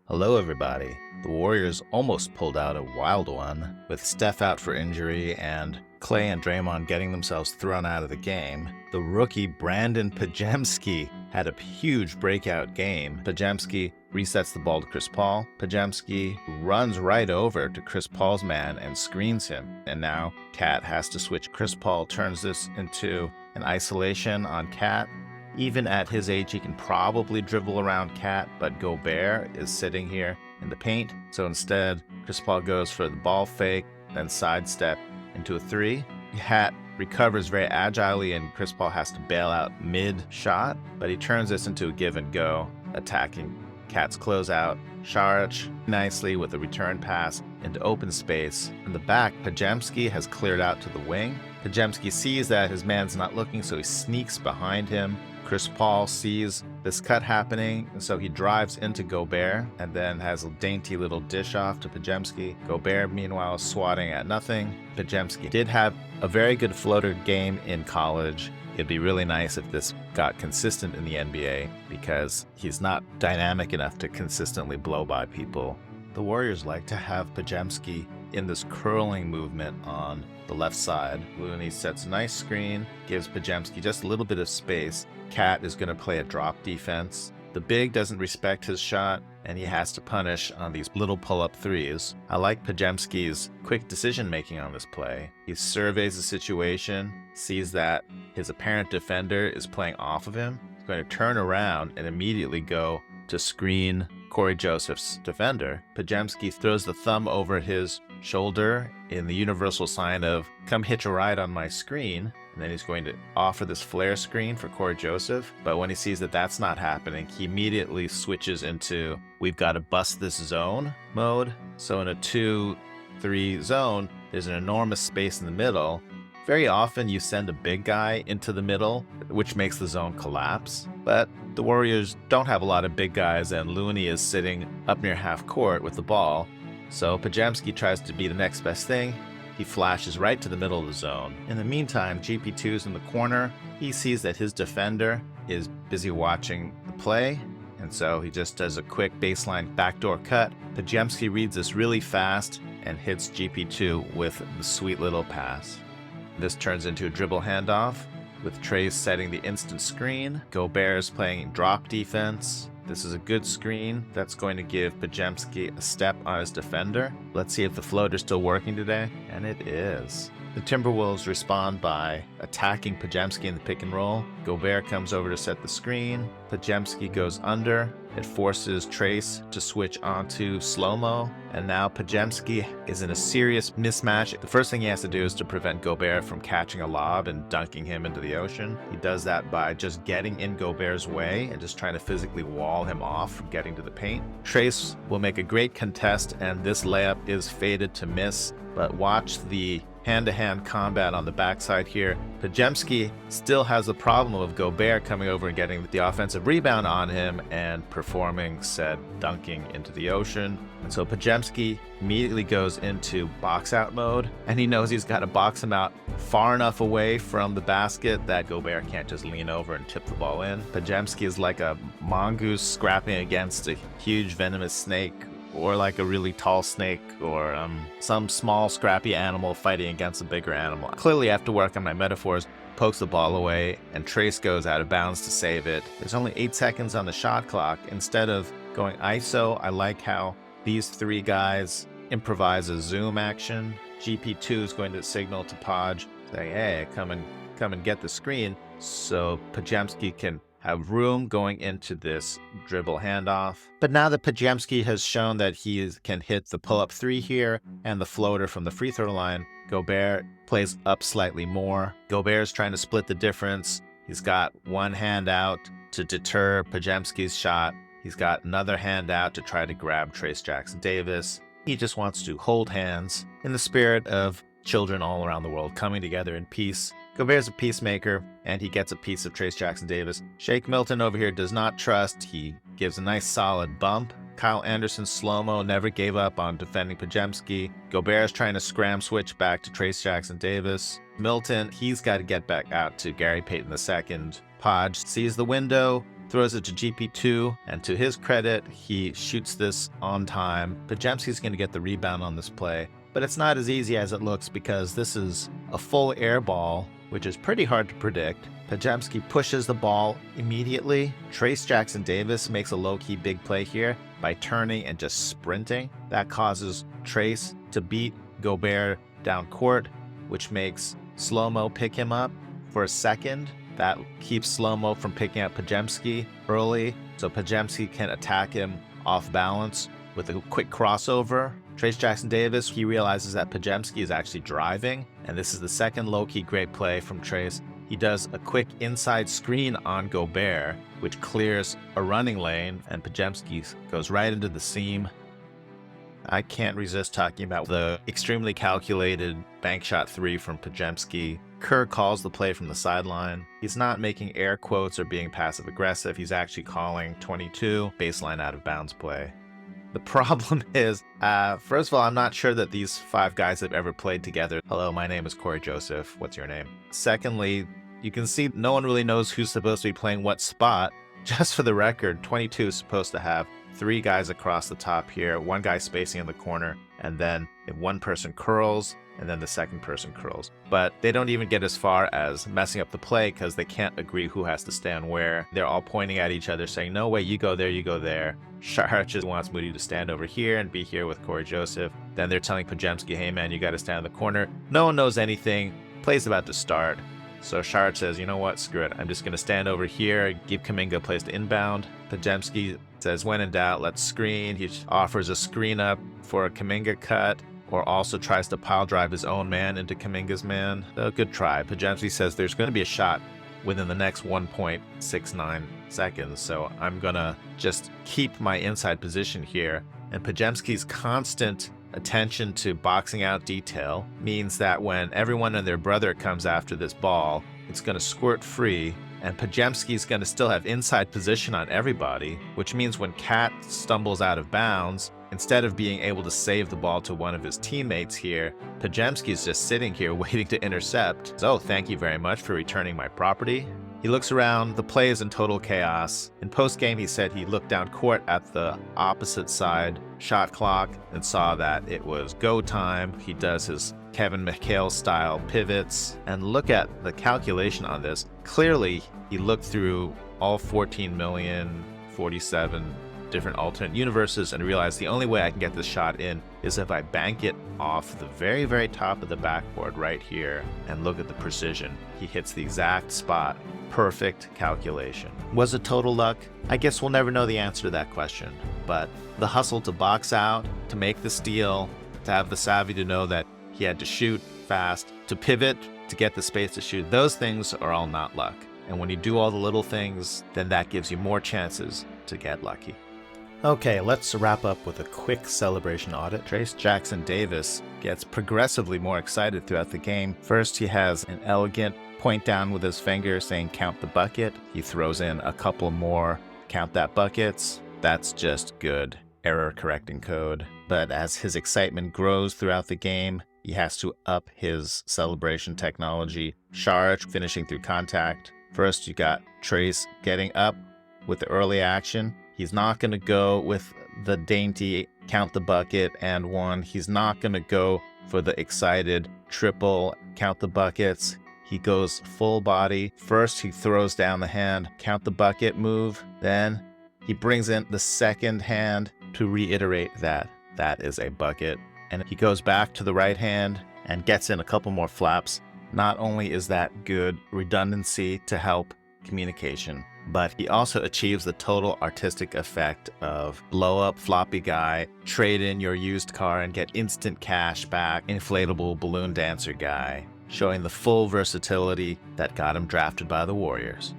Hello, everybody. The Warriors almost pulled out a wild one, with Steph out for injury and Clay and Draymond getting themselves thrown out of the game. The rookie Brandin Podziemski had a huge breakout game. Podziemski resets the ball to Chris Paul. Podziemski runs right over to Chris Paul's man and screens him. And now Cat has to switch. Chris Paul turns this into an isolation on Cat. Even at his age, he can probably dribble around Cat, but Gobert is sitting here in the paint. So instead, Chris Paul goes for the ball fake, then sidestep into a three. Cat recovers very agilely, and Chris Paul has to bail out mid-shot, but he turns this into a give and go, attacking Cat's closeout. Saric nicely with a return pass into open space. In the back, Podziemski has cleared out to the wing. Podziemski sees that his man's not looking, so he sneaks behind him. Chris Paul sees this cut happening, and so he drives into Gobert and then has a dainty little dish off to Podziemski. Gobert, meanwhile, is swatting at nothing. Podziemski did have a very good floater game in college. It'd be really nice if this got consistent in the NBA because he's not dynamic enough to consistently blow by people. The Warriors like to have Podziemski in this curling movement on the left side. Looney sets a nice screen, gives Podziemski just a little bit of space. Cat is going to play a drop defense. The big doesn't respect his shot, and he has to punish on these little pull-up threes. I like Podziemski's quick decision-making on this play. He surveys the situation, sees that his apparent defender is playing off of him. He's going to turn around and immediately go to screen Cory Joseph's defender. Podziemski throws the thumb over his shoulder in the universal sign of, come hitch a ride on my screen. And then he's going to offer this flare screen for Cory Joseph. But when he sees that that's not happening, he immediately switches into, we've got to bust this zone mode. So in a 2-3 zone, there's an enormous space in the middle. Very often you send a big guy into the middle, which makes the zone collapse. But the Warriors don't have a lot of big guys, and Looney is sitting up near half court with the ball. So Podziemski tries to be the next best thing. He flashes right to the middle of the zone. In the meantime, GP2's in the corner. He sees that his defender is busy watching the play, and so he just does a quick baseline backdoor cut. Podziemski reads this really fast and hits GP2 with the sweet little pass. This turns into a dribble handoff, with Trayce setting the instant screen. Gobert is playing drop defense. This is a good screen that's going to give Podziemski a step on his defender. Let's see if the floater's still working today, and it is. The Timberwolves respond by attacking Podziemski in the pick and roll. Gobert comes over to set the screen. Podziemski goes under. It forces Trayce to switch onto slow-mo, and now Podziemski is in a serious mismatch. The first thing he has to do is to prevent Gobert from catching a lob and dunking him into the ocean. He does that by just getting in Gobert's way and just trying to physically wall him off from getting to the paint. Trayce will make a great contest, and this layup is fated to miss, but watch the hand-to-hand combat on the backside here. Podziemski still has the problem of Gobert coming over and getting the offensive rebound on him and performing said dunking into the ocean. And so Podziemski immediately goes into box-out mode, and he knows he's got to box him out far enough away from the basket that Gobert can't just lean over and tip the ball in. Podziemski is like a mongoose scrapping against a huge venomous snake, or like a really tall snake, or some small scrappy animal fighting against a bigger animal. Clearly I have to work on my metaphors. Pokes the ball away, and Trayce goes out of bounds to save it. There's only 8 seconds on the shot clock. Instead of going ISO, I like how these three guys improvise a zoom action. GP2 is going to signal to Podge, say, hey, come and get the screen, so Podziemski can have room going into this dribble handoff. But now that Podziemski has shown that he can hit the pull-up three here and the floater from the free throw line, Gobert plays up slightly more. Gobert's trying to split the difference. He's got one hand out to deter Podziemski's shot. He's got another hand out to try to grab Trayce Jackson-Davis. He just wants to hold hands in the spirit of children all around the world coming together in peace. Gobert's a peacemaker, and he gets a piece of Trayce Jackson-Davis. Shake Milton over here does not trust. He gives a nice solid bump. Kyle Anderson's slow-mo never gave up on defending Podziemski. Gobert is trying to scram switch back to Trayce Jackson-Davis. Milton, he's got to get back out to Gary Payton II. Podge sees the window, throws it to GP2, and to his credit, he shoots this on time. Podziemski's going to get the rebound on this play, but it's not as easy as it looks because this is a full air ball, which is pretty hard to predict. Podziemski pushes the ball immediately. Trayce Jackson-Davis makes a low-key big play here by turning and just sprinting. That causes Trayce to beat Gobert down court, which makes Slow-Mo pick him up for a second. That keeps Slow-Mo from picking up Podziemski early, so Podziemski can attack him off balance with a quick crossover. Trayce Jackson-Davis, he realizes that Podziemski is actually driving, and this is the second low-key great play from Trayce. He does a quick inside screen on Gobert, which clears a running lane, and Podziemski goes right into the seam. I can't resist talking about the extremely calculated bank shot three from Podziemski. Kerr calls the play from the sideline. He's not making air quotes or being passive aggressive. He's actually calling 22 baseline out of bounds play. The problem is, first of all, I'm not sure that these five guys have ever played together. Hello, my name is Cory Joseph. What's your name? Secondly, you can see no one really knows who's supposed to be playing what spot. Just for the record, 22 is supposed to have three guys across the top here, one guy spacing in the corner, and then if one person curls, and then the second person curls. But they don't even get as far as messing up the play because they can't agree who has to stand where. They're all pointing at each other saying, no way, you go there, you go there. Saric just wants Moody to stand over here and be here with Cory Joseph. Then they're telling Podziemski, hey man, you got to stand in the corner. No one knows anything. Play's about to start. So Saric says, you know what, screw it. I'm just going to stand over here, give Kuminga a place to inbound. Podziemski says, when in doubt, let's screen. He offers a screen up for a Kuminga cut, or also tries to pile drive his own man into Kuminga's man. A good try. Podziemski says there's going to be a shot within the next 1.69 seconds, so I'm going to just keep my inside position here. And Podziemski's constant attention to boxing out detail means that when everyone and their brother comes after this ball, it's going to squirt free, and Podziemski's going to still have inside position on everybody, which means when Cat stumbles out of bounds, instead of being able to save the ball to one of his teammates here, Podziemski's just sitting here waiting to intercept. So, thank you very much for returning my property. He looks around, the play is in total chaos. In post-game, he said he looked down court at the opposite side shot clock and saw that it was go time. He does his Kevin McHale style pivots, and look at the calculation on this. Clearly, he looked through all 14,047 different alternate universes and realized the only way I can get this shot in is if I bank it off the very, very top of the backboard right here, and look at the precision. He hits the exact spot. Perfect calculation. Was it total luck? I guess we'll never know the answer to that question, but the hustle to box out, to make the steal, to have the savvy to know that he had to shoot fast, to pivot, to get the space to shoot, those things are all not luck. And when you do all the little things, then that gives you more chances to get lucky. Okay, let's wrap up with a quick celebration audit. Trayce Jackson-Davis gets progressively more excited throughout the game. First, he has an elegant point down with his finger saying count the bucket. He throws in a couple more count that buckets. That's just good error correcting code. But as his excitement grows throughout the game, he has to up his celebration technology. Saric finishing through contact. First, you got Trayce getting up with the early action. He's not going to go with the dainty count the bucket and one. He's not going to go for the excited triple count the buckets. He goes full body. First, he throws down the hand, count the bucket move. Then he brings in the second hand to reiterate that that is a bucket. And he goes back to the right hand and gets in a couple more flaps. Not only is that good redundancy to help communication, but he also achieves the total artistic effect of blow up floppy guy, trade in your used car and get instant cash back, inflatable balloon dancer guy, showing the full versatility that got him drafted by the Warriors.